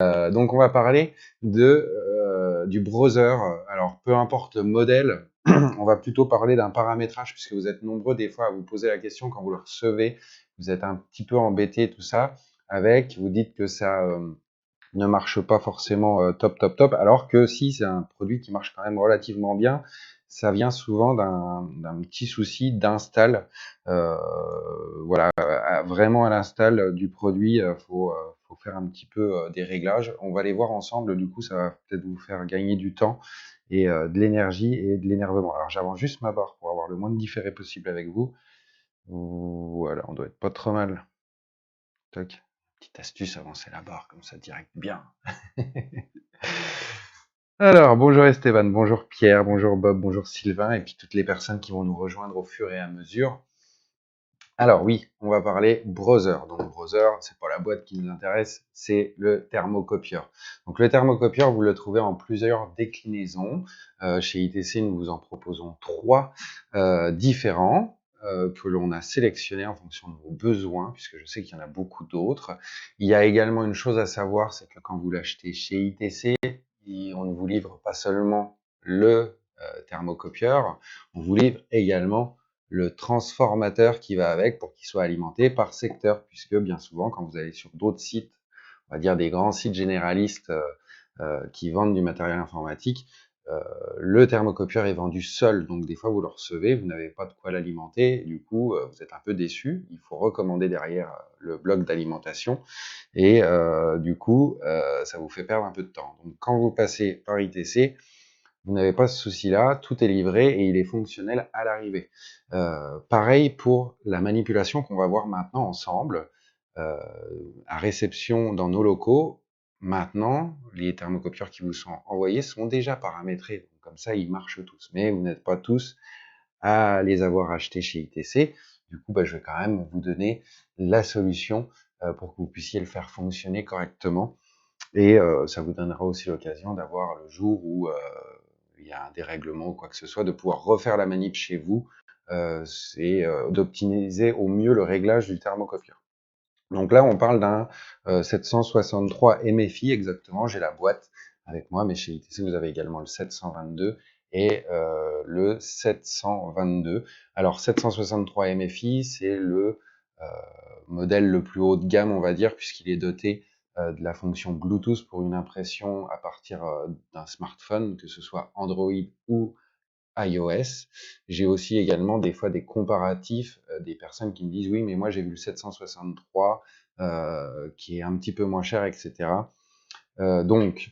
Donc on va parler du browser. Alors peu importe le modèle, on va plutôt parler d'un paramétrage puisque vous êtes nombreux des fois à vous poser la question quand vous le recevez, vous êtes un petit peu embêté tout ça avec, vous dites que ça ne marche pas forcément top, alors que si c'est un produit qui marche quand même relativement bien, ça vient souvent d'un petit souci d'install. Voilà, vraiment à l'install du produit, faut faire un petit peu des réglages. On va les voir ensemble, du coup ça va peut-être vous faire gagner du temps et de l'énergie et de l'énervement. Alors j'avance juste ma barre pour avoir le moins de différé possible avec vous. Voilà, on doit être pas trop mal. Tac. Petite astuce, avancer la barre comme ça direct bien. Alors, bonjour Esteban, bonjour Pierre, bonjour Bob, bonjour Sylvain, et puis toutes les personnes qui vont nous rejoindre au fur et à mesure. Alors oui, on va parler browser. Donc browser, c'est pas la boîte qui nous intéresse, c'est le thermocopieur. Donc le thermocopieur, vous le trouvez en plusieurs déclinaisons. Chez ITC, nous vous en proposons 3 différents que l'on a sélectionnés en fonction de vos besoins, puisque je sais qu'il y en a beaucoup d'autres. Il y a également une chose à savoir, c'est que quand vous l'achetez chez ITC, on ne vous livre pas seulement le thermocopieur, on vous livre également le transformateur qui va avec pour qu'il soit alimenté par secteur, puisque bien souvent, quand vous allez sur d'autres sites, on va dire des grands sites généralistes qui vendent du matériel informatique, le thermocopieur est vendu seul, donc des fois vous le recevez, vous n'avez pas de quoi l'alimenter, du coup vous êtes un peu déçu, il faut recommander derrière le bloc d'alimentation, et du coup ça vous fait perdre un peu de temps. Donc quand vous passez par ITC, vous n'avez pas ce souci-là, tout est livré et il est fonctionnel à l'arrivée. Pareil pour la manipulation qu'on va voir maintenant ensemble, à réception dans nos locaux. Maintenant, les thermocopieurs qui vous sont envoyés sont déjà paramétrés, donc comme ça ils marchent tous, mais vous n'êtes pas tous à les avoir achetés chez ITC. Du coup, je vais quand même vous donner la solution pour que vous puissiez le faire fonctionner correctement. Et ça vous donnera aussi l'occasion d'avoir le jour où il y a un dérèglement ou quoi que ce soit, de pouvoir refaire la manip chez vous, et d'optimiser au mieux le réglage du thermocopieur. Donc là, on parle d'un 763 MFI exactement, j'ai la boîte avec moi, mais chez ITC, vous avez également le 722 et le 722. Alors 763 MFI, c'est le modèle le plus haut de gamme, on va dire, puisqu'il est doté de la fonction Bluetooth pour une impression à partir d'un smartphone, que ce soit Android ou iOS. J'ai aussi également des fois des comparatifs, des personnes qui me disent oui, mais moi j'ai vu le 763 qui est un petit peu moins cher, etc. Donc,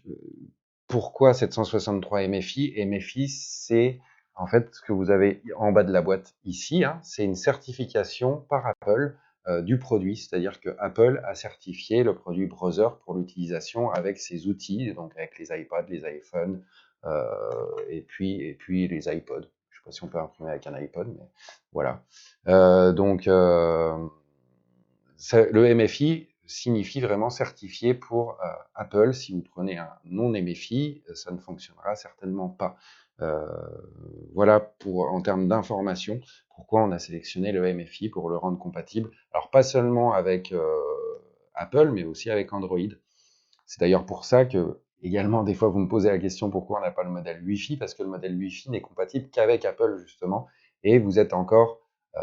pourquoi 763 MFI? MFI, c'est en fait ce que vous avez en bas de la boîte ici, hein, c'est une certification par Apple du produit, c'est-à-dire que Apple a certifié le produit browser pour l'utilisation avec ses outils, donc avec les iPads, les iPhones, et puis les iPods. Je sais pas si on peut imprimer avec un iPod, mais voilà. Le MFI signifie vraiment certifié pour Apple. Si vous prenez un non MFI, ça ne fonctionnera certainement pas. Voilà pour en termes d'information, pourquoi on a sélectionné le MFI pour le rendre compatible. Alors pas seulement avec Apple, mais aussi avec Android. C'est d'ailleurs pour ça que, également, des fois, vous me posez la question pourquoi on n'a pas le modèle Wi-Fi, parce que le modèle Wi-Fi n'est compatible qu'avec Apple, justement, et vous êtes encore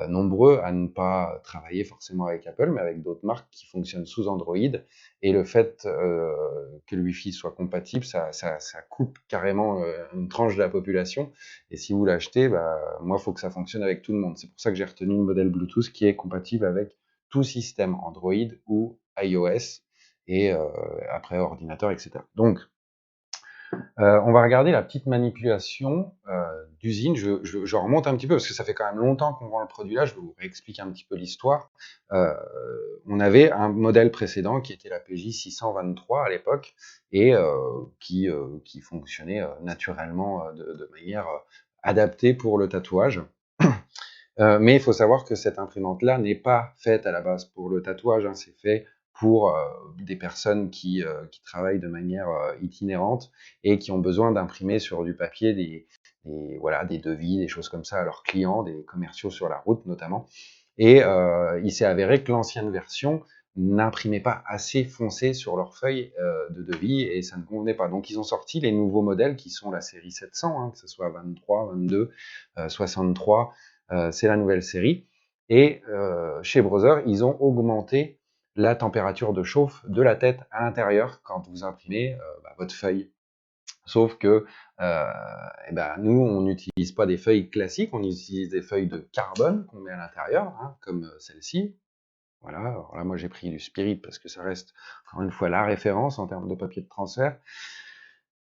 nombreux à ne pas travailler forcément avec Apple, mais avec d'autres marques qui fonctionnent sous Android, et le fait que le Wi-Fi soit compatible, ça coupe carrément une tranche de la population, et si vous l'achetez, moi, il faut que ça fonctionne avec tout le monde. C'est pour ça que j'ai retenu le modèle Bluetooth qui est compatible avec tout système Android ou iOS, et après ordinateur, etc. Donc, on va regarder la petite manipulation d'usine. Je remonte un petit peu parce que ça fait quand même longtemps qu'on vend le produit là. Je vais vous réexpliquer un petit peu l'histoire. On avait un modèle précédent qui était la PJ 623 à l'époque et qui fonctionnait naturellement de manière adaptée pour le tatouage. Mais il faut savoir que cette imprimante-là n'est pas faite à la base pour le tatouage, hein, c'est fait pour des personnes qui travaillent de manière itinérante et qui ont besoin d'imprimer sur du papier voilà, des devis, des choses comme ça à leurs clients, des commerciaux sur la route notamment. Et il s'est avéré que l'ancienne version n'imprimaient pas assez foncé sur leur feuille de devis et ça ne convenait pas. Donc ils ont sorti les nouveaux modèles qui sont la série 700, hein, que ce soit 23, 22, 63, c'est la nouvelle série. Et chez Brother, ils ont augmenté la température de chauffe de la tête à l'intérieur quand vous imprimez votre feuille. Sauf que nous, on n'utilise pas des feuilles classiques, on utilise des feuilles de carbone qu'on met à l'intérieur, hein, comme celle-ci. Voilà, alors là, moi j'ai pris du Spirit parce que ça reste, encore une fois, la référence en termes de papier de transfert.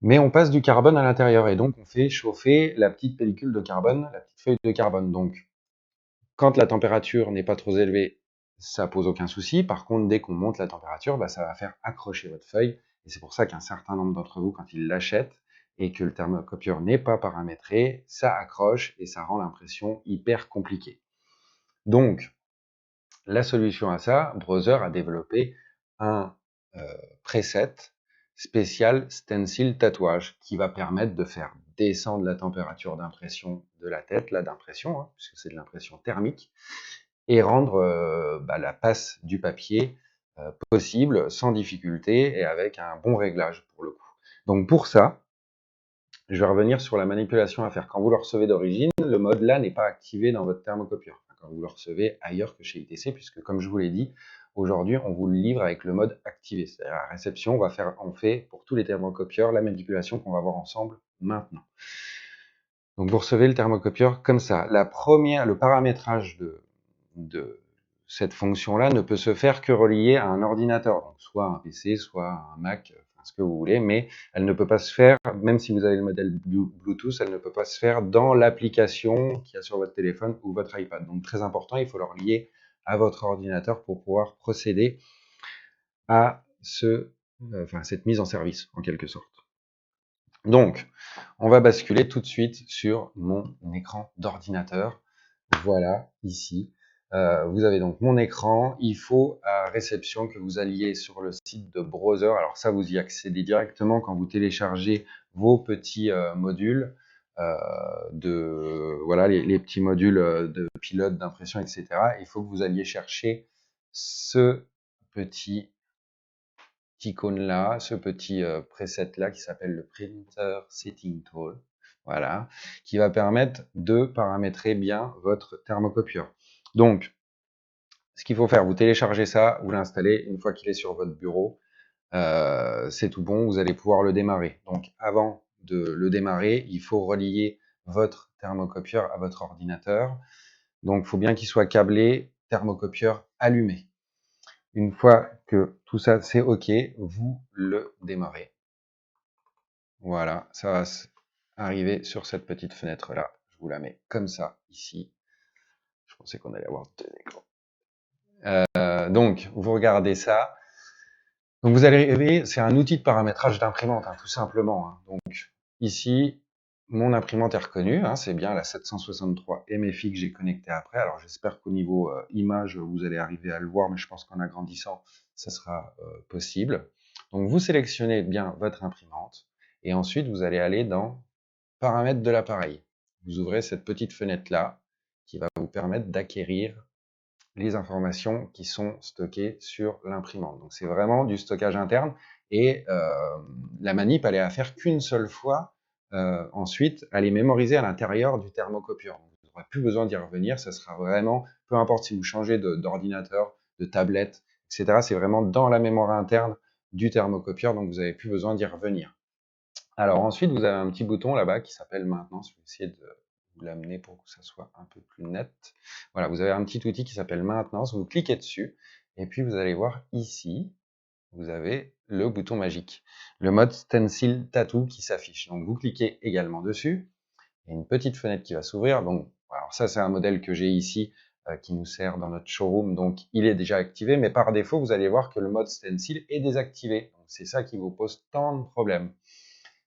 Mais on passe du carbone à l'intérieur et donc on fait chauffer la petite pellicule de carbone, la petite feuille de carbone. Donc, quand la température n'est pas trop élevée, ça pose aucun souci. Par contre, dès qu'on monte la température, ça va faire accrocher votre feuille. Et c'est pour ça qu'un certain nombre d'entre vous, quand ils l'achètent et que le thermocopieur n'est pas paramétré, ça accroche et ça rend l'impression hyper compliquée. Donc, la solution à ça, Brother a développé un preset spécial stencil tatouage qui va permettre de faire descendre la température d'impression de la tête, là d'impression, hein, puisque c'est de l'impression thermique, et rendre la passe du papier possible sans difficulté et avec un bon réglage pour le coup. Donc pour ça, je vais revenir sur la manipulation à faire. Quand vous le recevez d'origine, le mode là n'est pas activé dans votre thermocopieur. Quand vous le recevez ailleurs que chez ITC, puisque comme je vous l'ai dit, aujourd'hui on vous le livre avec le mode activé. C'est-à-dire à la réception, on fait pour tous les thermocopieurs la manipulation qu'on va voir ensemble maintenant. Donc vous recevez le thermocopieur comme ça. Le paramétrage de cette fonction-là ne peut se faire que relié à un ordinateur, donc soit un PC, soit un Mac, ce que vous voulez, mais elle ne peut pas se faire, même si vous avez le modèle Bluetooth, elle ne peut pas se faire dans l'application qu'il y a sur votre téléphone ou votre iPad. Donc très important, il faut le relier à votre ordinateur pour pouvoir procéder à cette mise en service, en quelque sorte. Donc, on va basculer tout de suite sur mon écran d'ordinateur. Voilà, ici. Vous avez donc mon écran. Il faut à réception que vous alliez sur le site de Brother. Alors ça, vous y accédez directement quand vous téléchargez vos petits modules. Les petits modules de pilote, d'impression, etc. Il faut que vous alliez chercher ce petit icône-là, ce petit preset-là qui s'appelle le Printer Setting Tool, voilà, qui va permettre de paramétrer bien votre thermocopieur. Donc, ce qu'il faut faire, vous téléchargez ça, vous l'installez, une fois qu'il est sur votre bureau, c'est tout bon, vous allez pouvoir le démarrer. Donc, avant de le démarrer, il faut relier votre thermocopieur à votre ordinateur. Donc, il faut bien qu'il soit câblé, thermocopieur allumé. Une fois que tout ça c'est OK, vous le démarrez. Voilà, ça va arriver sur cette petite fenêtre-là. Je vous la mets comme ça, ici. Je pensais qu'on allait avoir deux écrans. Donc, vous regardez ça. Donc, vous allez arriver, c'est un outil de paramétrage d'imprimante, hein, tout simplement. Hein. Donc, ici, mon imprimante est reconnue. Hein, c'est bien la 763 MFI que j'ai connectée après. Alors, j'espère qu'au niveau image, vous allez arriver à le voir, mais je pense qu'en agrandissant, ça sera possible. Donc, vous sélectionnez bien votre imprimante. Et ensuite, vous allez aller dans Paramètres de l'appareil. Vous ouvrez cette petite fenêtre-là qui va vous permettre d'acquérir les informations qui sont stockées sur l'imprimante. Donc c'est vraiment du stockage interne et la manip elle est à faire qu'une seule fois. Ensuite, elle est mémorisée à l'intérieur du thermocopieur. Vous n'aurez plus besoin d'y revenir. Ça sera vraiment, peu importe si vous changez d'ordinateur, de tablette, etc. C'est vraiment dans la mémoire interne du thermocopieur, donc vous n'avez plus besoin d'y revenir. Alors ensuite, vous avez un petit bouton là-bas qui s'appelle maintenance. Je vais essayer de vous l'amener pour que ça soit un peu plus net. Voilà, vous avez un petit outil qui s'appelle maintenance. Vous cliquez dessus et puis vous allez voir ici, vous avez le bouton magique, le mode Stencil Tattoo qui s'affiche. Donc vous cliquez également dessus. Il y a une petite fenêtre qui va s'ouvrir. Donc, alors ça c'est un modèle que j'ai ici qui nous sert dans notre showroom. Donc il est déjà activé, mais par défaut, vous allez voir que le mode Stencil est désactivé. Donc c'est ça qui vous pose tant de problèmes.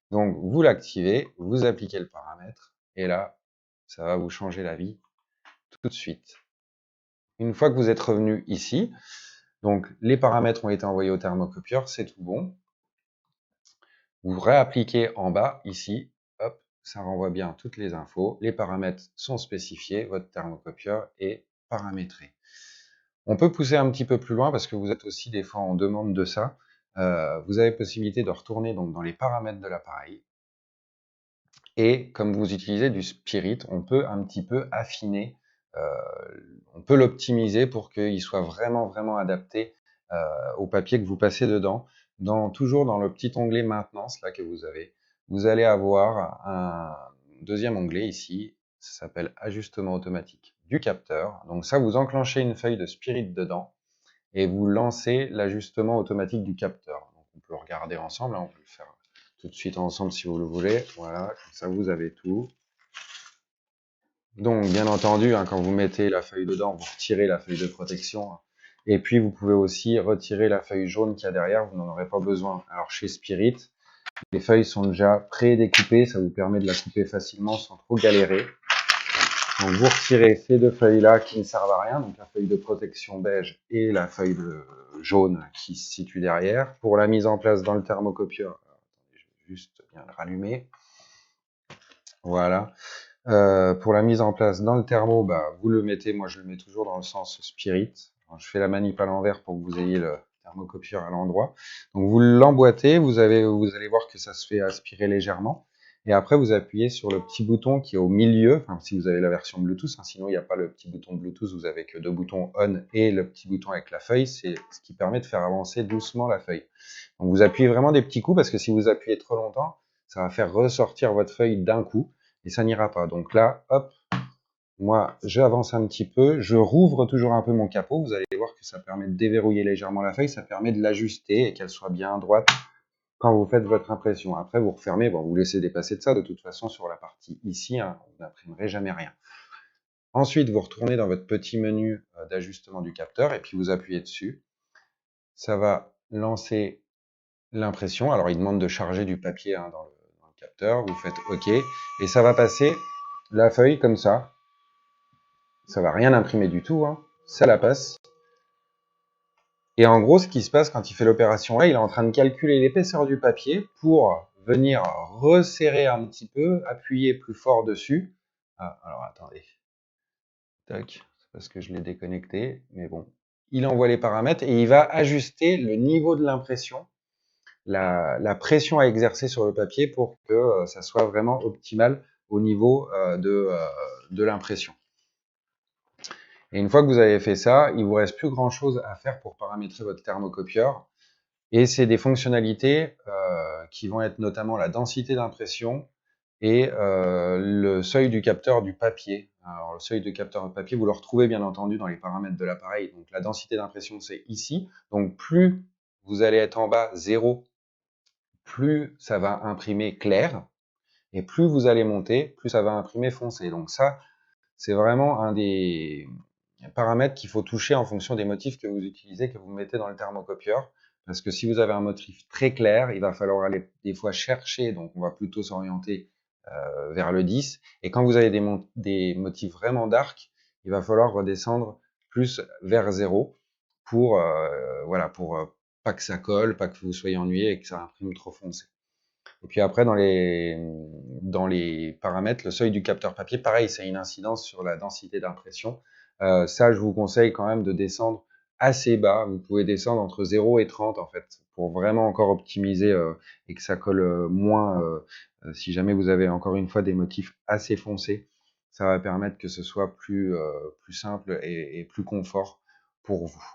Donc, vous l'activez, vous appliquez le paramètre, et là, ça va vous changer la vie tout de suite. Une fois que vous êtes revenu ici, donc les paramètres ont été envoyés au thermocopieur, c'est tout bon. Vous réappliquez en bas, ici, hop, ça renvoie bien toutes les infos. Les paramètres sont spécifiés, votre thermocopieur est paramétré. On peut pousser un petit peu plus loin parce que vous êtes aussi des fois en demande de ça. Vous avez possibilité de retourner donc dans les paramètres de l'appareil. Et comme vous utilisez du Spirit, on peut un petit peu affiner, on peut l'optimiser pour qu'il soit vraiment adapté au papier que vous passez dedans. Toujours dans le petit onglet maintenance là que vous allez avoir un deuxième onglet ici, ça s'appelle ajustement automatique du capteur. Donc ça, vous enclenchez une feuille de Spirit dedans et vous lancez l'ajustement automatique du capteur. Donc on peut le regarder ensemble, hein, on peut le faire tout de suite ensemble si vous le voulez. Voilà, comme ça vous avez tout. Donc bien entendu, hein, quand vous mettez la feuille dedans, vous retirez la feuille de protection. Et puis vous pouvez aussi retirer la feuille jaune qu'il y a derrière, vous n'en aurez pas besoin. Alors chez Spirit, les feuilles sont déjà pré-découpées, ça vous permet de la couper facilement sans trop galérer. Donc vous retirez ces deux feuilles-là qui ne servent à rien, donc la feuille de protection beige et la feuille jaune qui se situe derrière. Pour la mise en place dans le thermocopieur, je vais juste bien le rallumer. Voilà. Pour la mise en place dans le thermo, bah, vous le mettez, moi je le mets toujours dans le sens Spirit. Alors, je fais la manip à l'envers pour que vous ayez le thermocopieur à l'endroit. Donc vous l'emboîtez, vous allez voir que ça se fait aspirer légèrement. Et après, vous appuyez sur le petit bouton qui est au milieu, enfin, si vous avez la version Bluetooth, hein, sinon il n'y a pas le petit bouton Bluetooth, vous avez que deux boutons on et le petit bouton avec la feuille, c'est ce qui permet de faire avancer doucement la feuille. Donc vous appuyez vraiment des petits coups, parce que si vous appuyez trop longtemps, ça va faire ressortir votre feuille d'un coup, et ça n'ira pas. Donc là, hop, moi j'avance un petit peu, je rouvre toujours un peu mon capot, vous allez voir que ça permet de déverrouiller légèrement la feuille, ça permet de l'ajuster et qu'elle soit bien droite quand vous faites votre impression. Après, vous refermez, bon, vous laissez dépasser de ça, de toute façon, sur la partie ici, hein, vous n'imprimerez jamais rien. Ensuite, vous retournez dans votre petit menu d'ajustement du capteur, et puis vous appuyez dessus. Ça va lancer l'impression. Alors, il demande de charger du papier hein, dans le capteur, vous faites OK, et ça va passer la feuille comme ça. Ça va rien imprimer du tout, hein. Ça la passe. Et en gros, ce qui se passe quand il fait l'opération là, il est en train de calculer l'épaisseur du papier pour venir resserrer un petit peu, appuyer plus fort dessus. Ah, alors attendez. Tac, c'est parce que je l'ai déconnecté, mais bon. Il envoie les paramètres et il va ajuster le niveau de l'impression, la pression à exercer sur le papier pour que ça soit vraiment optimal au niveau de l'impression. Et une fois que vous avez fait ça, il vous reste plus grand chose à faire pour paramétrer votre thermocopieur. Et c'est des fonctionnalités qui vont être notamment la densité d'impression et le seuil du capteur du papier. Alors le seuil du capteur de papier, vous le retrouvez bien entendu dans les paramètres de l'appareil. Donc la densité d'impression, c'est ici. Donc plus vous allez être en bas, 0, plus ça va imprimer clair. Et plus vous allez monter, plus ça va imprimer foncé. Donc ça, c'est vraiment un des paramètres qu'il faut toucher en fonction des motifs que vous utilisez, que vous mettez dans le thermocopieur. Parce que si vous avez un motif très clair, il va falloir aller des fois chercher, donc on va plutôt s'orienter vers le 10. Et quand vous avez des motifs vraiment dark, il va falloir redescendre plus vers 0 pour, voilà, pour pas que ça colle, pas que vous soyez ennuyé et que ça imprime trop foncé. Et puis après, dans les paramètres, le seuil du capteur papier, pareil, c'est une incidence sur la densité d'impression. Ça, je vous conseille quand même de descendre assez bas. Vous pouvez descendre entre 0 et 30, en fait, pour vraiment encore optimiser et que ça colle moins. Si jamais vous avez, encore une fois, des motifs assez foncés, ça va permettre que ce soit plus simple et plus confort pour vous.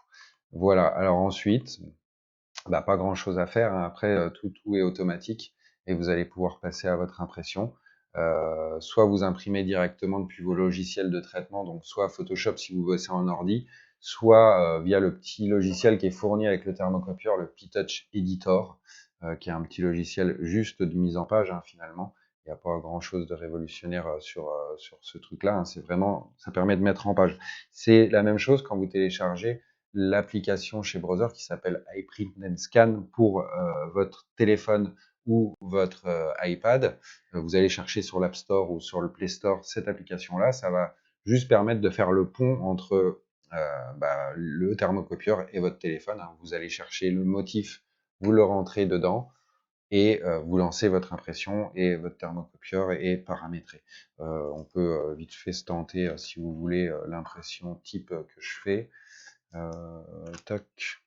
Voilà, alors ensuite, bah, pas grand chose à faire, hein. Après, tout est automatique et vous allez pouvoir passer à votre impression. Soit vous imprimez directement depuis vos logiciels de traitement, donc soit Photoshop si vous bossez en ordi, soit via le petit logiciel qui est fourni avec le thermocopieur, le P-Touch Editor, qui est un petit logiciel juste de mise en page, hein, finalement. Il n'y a pas grand chose de révolutionnaire sur ce truc-là, hein. C'est vraiment, ça permet de mettre en page. C'est la même chose quand vous téléchargez l'application chez Browser qui s'appelle iPrint and Scan pour votre téléphone ou votre iPad. Vous allez chercher sur l'App Store ou sur le Play Store cette application-là. Ça va juste permettre de faire le pont entre le thermocopieur et votre téléphone, hein. Vous allez chercher le motif, vous le rentrez dedans et vous lancez votre impression et votre thermocopieur est paramétré. On peut vite fait se tenter, si vous voulez, l'impression type que je fais. Toc.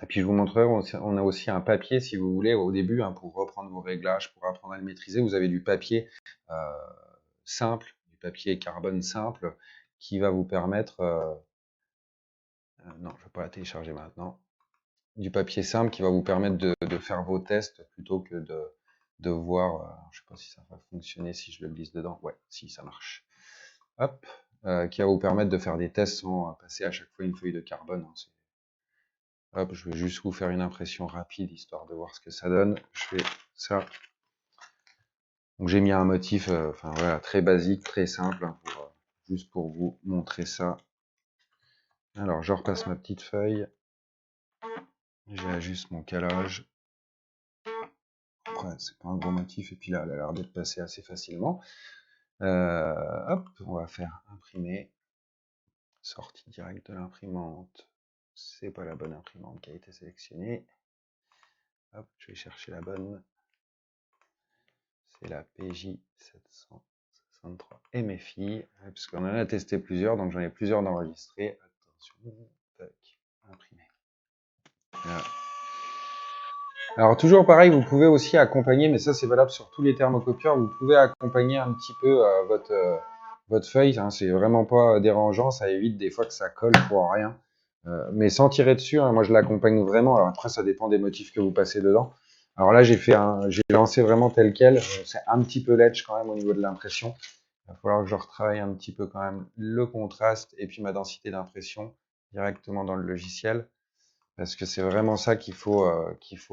Et puis je vous montrerai, on a aussi un papier si vous voulez au début pour reprendre vos réglages, pour apprendre à le maîtriser. Vous avez du papier simple, du papier carbone simple qui va vous permettre... non, je ne vais pas la télécharger maintenant. Du papier simple qui va vous permettre de faire vos tests plutôt que de voir... je ne sais pas si ça va fonctionner si je le glisse dedans. Ouais, si, ça marche. Hop, qui va vous permettre de faire des tests sans passer à chaque fois une feuille de carbone. Hop, je vais juste vous faire une impression rapide, histoire de voir ce que ça donne. Je fais ça. Donc j'ai mis un motif voilà, très basique, très simple, juste pour vous montrer ça. Alors je repasse ma petite feuille. J'ajuste mon calage. Après, c'est pas un gros motif, et puis là, elle a l'air d'être passée assez facilement. Hop, on va faire imprimer. Sortie directe de l'imprimante. C'est pas la bonne imprimante qui a été sélectionnée. Hop, je vais chercher la bonne. C'est la PJ763 MFI, parce qu'on en a testé plusieurs, donc j'en ai plusieurs d'enregistrés. Attention, tac, imprimer. Voilà. Alors toujours pareil, vous pouvez aussi accompagner, mais ça c'est valable sur tous les thermocopieurs, vous pouvez accompagner un petit peu votre feuille, hein, c'est vraiment pas dérangeant, ça évite des fois que ça colle pour rien. Mais sans tirer dessus, hein, moi je l'accompagne vraiment, alors après ça dépend des motifs que vous passez dedans. Alors là j'ai lancé vraiment tel quel, c'est un petit peu ledge quand même au niveau de l'impression. Il va falloir que je retravaille un petit peu quand même le contraste et puis ma densité d'impression directement dans le logiciel. Parce que c'est vraiment ça qu'il faut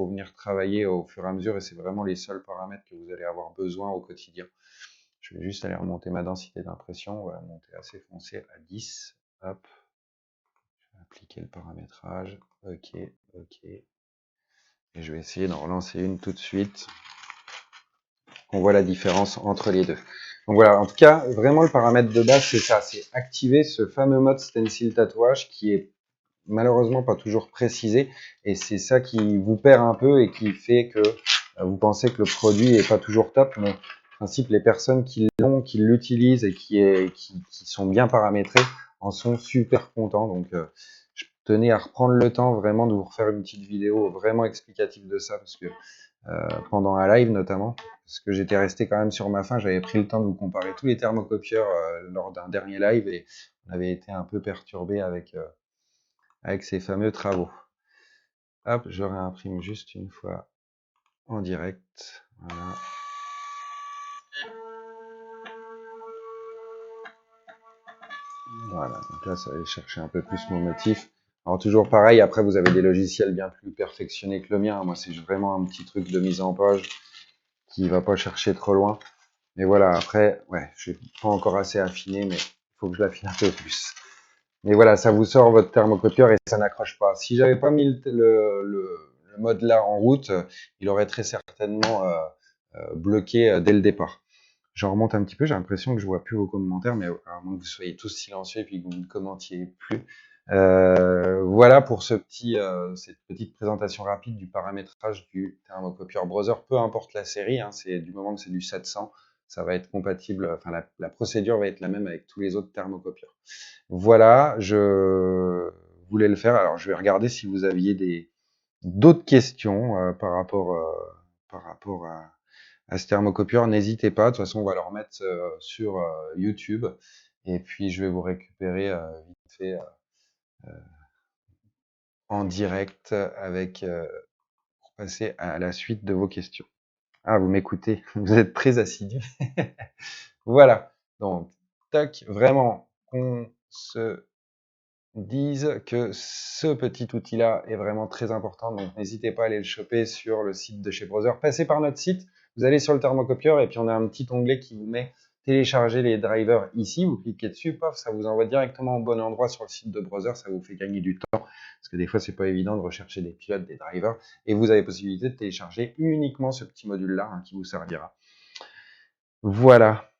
venir travailler au fur et à mesure, et c'est vraiment les seuls paramètres que vous allez avoir besoin au quotidien. Je vais juste aller remonter ma densité d'impression, on va la monter assez foncée à 10. Hop. Je vais appliquer le paramétrage. Ok, ok. Et je vais essayer d'en relancer une tout de suite. On voit la différence entre les deux. Donc voilà, en tout cas, vraiment le paramètre de base, c'est ça, c'est activer ce fameux mode stencil tatouage qui est malheureusement pas toujours précisé, et c'est ça qui vous perd un peu et qui fait que vous pensez que le produit est pas toujours top, mais en principe les personnes qui l'ont, qui l'utilisent et qui sont bien paramétrées en sont super contents. Donc je tenais à reprendre le temps vraiment de vous refaire une petite vidéo vraiment explicative de ça, parce que pendant un live notamment, parce que j'étais resté quand même sur ma faim, j'avais pris le temps de vous comparer tous les thermocopieurs lors d'un dernier live, et on avait été un peu perturbé avec ces fameux travaux. Hop, je réimprime juste une fois en direct. Voilà. Voilà, donc là, ça va aller chercher un peu plus mon motif. Alors toujours pareil, après vous avez des logiciels bien plus perfectionnés que le mien. Moi, c'est vraiment un petit truc de mise en page qui va pas chercher trop loin. Mais voilà, après, ouais, je suis pas encore assez affiné, mais il faut que je l'affine un peu plus. Mais voilà, ça vous sort votre thermocopieur et ça n'accroche pas. Si j'avais pas mis le mode là en route, il aurait très certainement bloqué dès le départ. J'en remonte un petit peu, j'ai l'impression que je vois plus vos commentaires, mais à moins que vous soyez tous silencieux et puis que vous ne commentiez plus. Voilà pour cette petite présentation rapide du paramétrage du thermocopieur Brother. Peu importe la série, hein, c'est du moment que c'est du 700, ça va être compatible, enfin la procédure va être la même avec tous les autres thermocopieurs. Voilà, je voulais le faire. Alors je vais regarder si vous aviez d'autres questions par rapport à ce thermocopieur. N'hésitez pas, de toute façon on va le remettre sur YouTube, et puis je vais vous récupérer vite fait en direct pour passer à la suite de vos questions. Ah, vous m'écoutez, vous êtes très assidu. Voilà, donc tac, vraiment on se disent que ce petit outil-là est vraiment très important, donc n'hésitez pas à aller le choper sur le site de chez Brother. Passez par notre site, vous allez sur le thermocopieur et puis on a un petit onglet qui vous met télécharger les drivers ici, vous cliquez dessus, paf, ça vous envoie directement au bon endroit sur le site de Brother, ça vous fait gagner du temps, parce que des fois c'est pas évident de rechercher des pilotes, des drivers, et vous avez possibilité de télécharger uniquement ce petit module-là qui vous servira. Voilà.